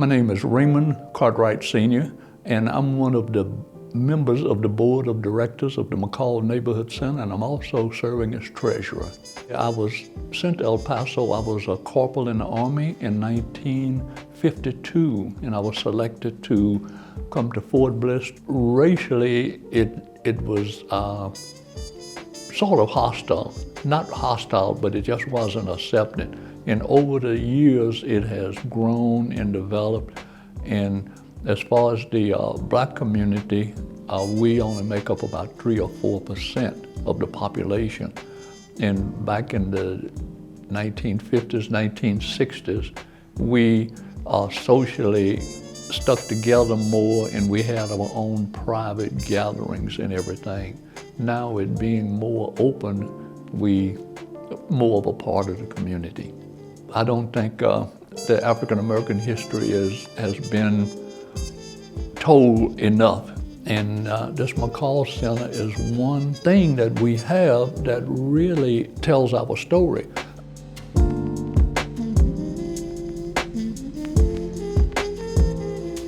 My name is Raymond Cartwright Sr., and I'm one of the members of the board of directors of the McCall Neighborhood Center, and I'm also serving as treasurer. I was sent to El Paso. I was a corporal in the Army in 1952, and I was selected to come to Fort Bliss. Racially, it was sort of hostile. Not hostile, but it just wasn't accepted. And over the years, it has grown and developed. And as far as the black community, we only make up about 3 or 4% of the population. And back in the 1950s, 1960s, we socially stuck together more, and we had our own private gatherings and everything. Now it being more open, we more of a part of the community. I don't think the African American history has been told enough. And this McCall Center is one thing that we have that really tells our story.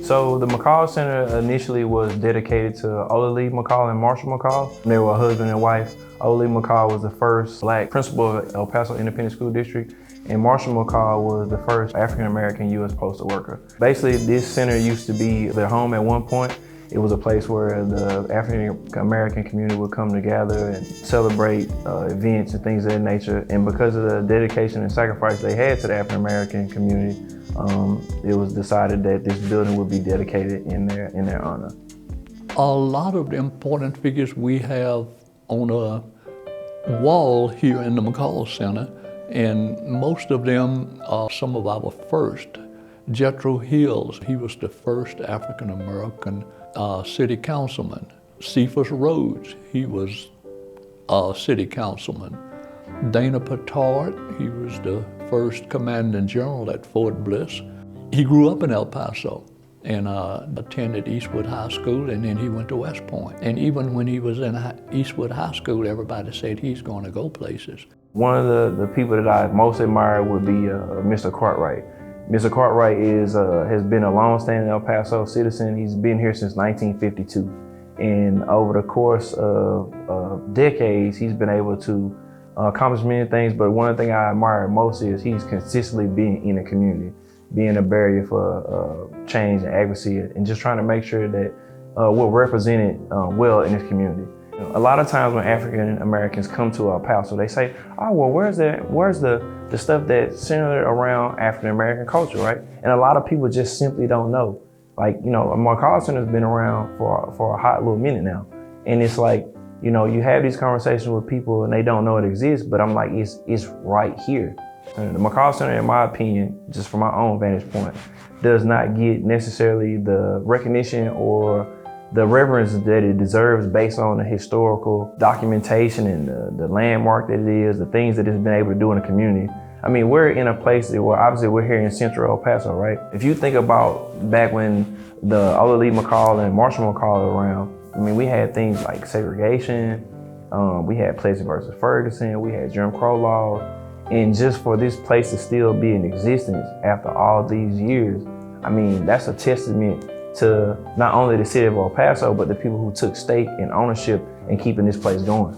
So the McCall Center initially was dedicated to Olalee McCall and Marshall McCall. They were a husband and wife. Olalee McCall was the first black principal of El Paso Independent School District, and Marshall McCall was the first African-American U.S. postal worker. Basically, this center used to be their home at one point. It was a place where the African-American community would come together and celebrate events and things of that nature. And because of the dedication and sacrifice they had to the African-American community, it was decided that this building would be dedicated in their honor. A lot of the important figures we have on a wall here in the McCall Center, and most of them are some of our first. Jethro Hills, he was the first African-American city councilman. Cephas Rhodes, he was a city councilman. Dana Petard, he was the first commanding general at Fort Bliss. He grew up in El Paso and attended Eastwood High School, and then he went to West Point. And even when he was in Eastwood High School, everybody said he's going to go places. One of the people that I most admire would be Mr. Cartwright. Mr. Cartwright has been a long-standing El Paso citizen. He's been here since 1952. And over the course of decades, he's been able to accomplish many things, but one thing I admire most is he's consistently being in the community, being a barrier for change and advocacy, and just trying to make sure that we're represented well in this community. A lot of times when African Americans come to El Paso, they say, oh, well, where's the stuff that's centered around African American culture, right? And a lot of people just simply don't know. Like, McCall Center's been around for a hot little minute now. And it's like, you have these conversations with people and they don't know it exists, but I'm like, it's right here. And the McCall Center, in my opinion, just from my own vantage point, does not get necessarily the recognition or the reverence that it deserves based on the historical documentation and the landmark that it is, the things that it's been able to do in the community. I mean, we're in a place where obviously we're here in central El Paso, right? If you think about back when the Olalee McCall and Marshall McCall were around, I mean, we had things like segregation, we had Plessy versus Ferguson, we had Jim Crow laws, and just for this place to still be in existence after all these years, I mean, that's a testament to not only the city of El Paso, but the people who took stake in ownership and keeping this place going.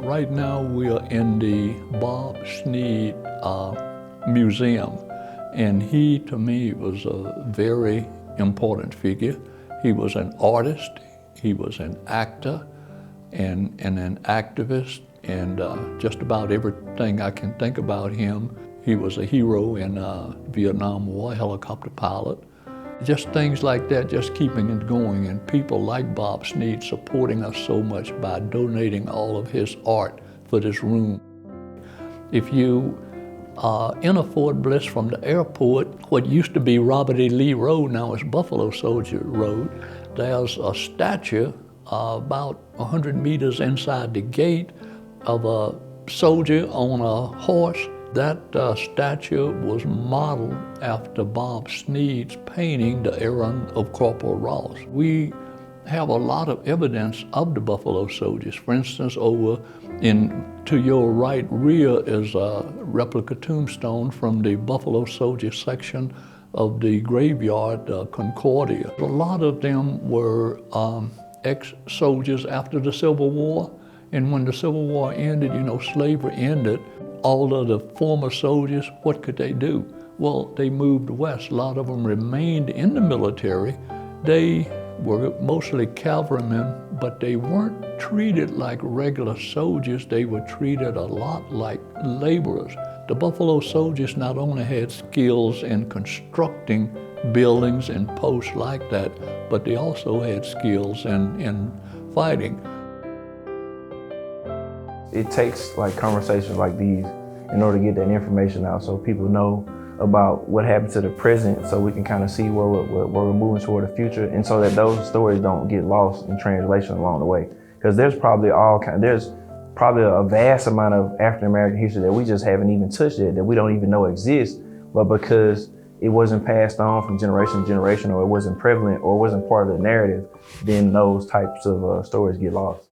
Right now we are in the Bob Sneed Museum, and he, to me, was a very important figure. He was an artist, he was an actor, and an activist, and just about everything I can think about him. He was a hero in Vietnam War, helicopter pilot. Just things like that, just keeping it going, and people like Bob Sneed supporting us so much by donating all of his art for this room. If you enter Fort Bliss from the airport, what used to be Robert E. Lee Road, now it's Buffalo Soldier Road, there's a statue about 100 meters inside the gate of a soldier on a horse. That statue was modeled after Bob Sneed's painting, The Errand of Corporal Ross. We have a lot of evidence of the Buffalo Soldiers. For instance, over to your right rear is a replica tombstone from the Buffalo Soldier section of the graveyard, Concordia. A lot of them were ex-soldiers after the Civil War. And when the Civil War ended, slavery ended, all of the former soldiers, what could they do? Well, they moved west. A lot of them remained in the military. They were mostly cavalrymen, but they weren't treated like regular soldiers. They were treated a lot like laborers. The Buffalo Soldiers not only had skills in constructing buildings and posts like that, but they also had skills in fighting. It takes like conversations like these in order to get that information out so people know about what happened to the present, so we can kind of see where we're moving toward the future, and so that those stories don't get lost in translation along the way. Because there's probably a vast amount of African American history that we just haven't even touched yet, that we don't even know exists, but because it wasn't passed on from generation to generation, or it wasn't prevalent, or it wasn't part of the narrative, then those types of stories get lost.